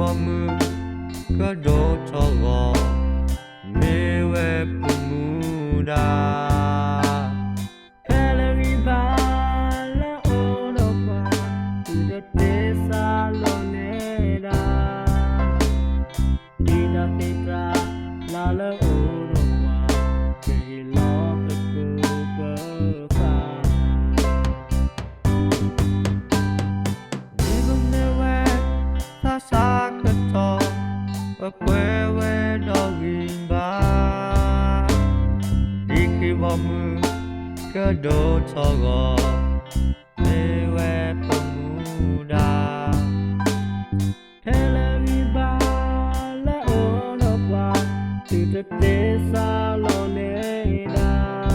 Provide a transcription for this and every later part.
bỏ mưa có đổ cho gò mê về mù đà quê quê đó nghìn ba đi khi bỏ mưa cơ đổ cho gò mê quê mù đà thế là vì ba là ô nó qua từ thực tế xa lo nê đà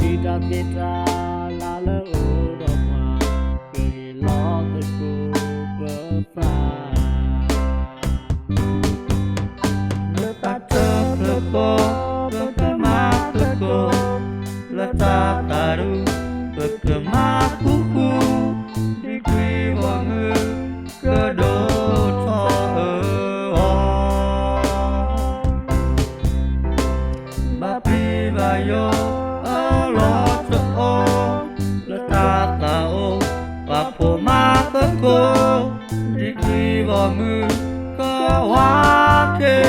đi ra kê ra là lỡ ô nó qua cười lo từ cô bơ pha Berkemah letak taruh berkemah kuku di kui wangi kedot bapi bayo Allah seo letak tahu papo mateko di kui wangi kawake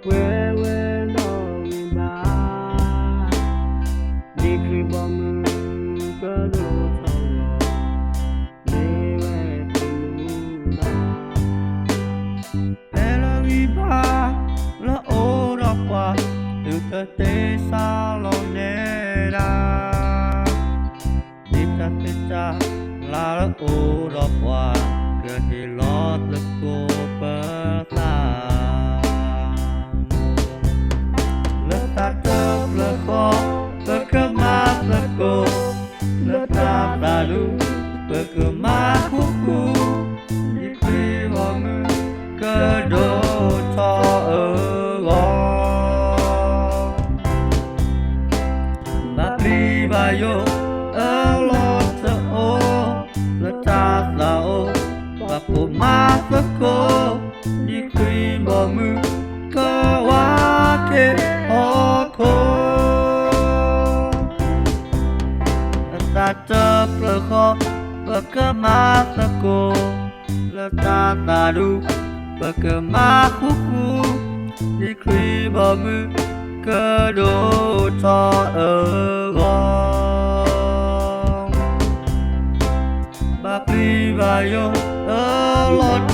quê quê đó nghìn ba đi khi bỏ mưa có đổ thầu mê về mù đà thế là vì ba là ô đó qua từ thực tế xa lo nê đà đi ta thế cha là ô đó qua cứ thì lo được cô bơ ta tetap leko berkemah leko tetap lalu berkemah kuku di kui wangi kedot cho ego bapi bayo Allah seo letak lau berkemah leko di kui wangi kawake tetap leko berkemah leko letak taruh berkemah kuku di kui wangi kedot cho bapi bayo Allah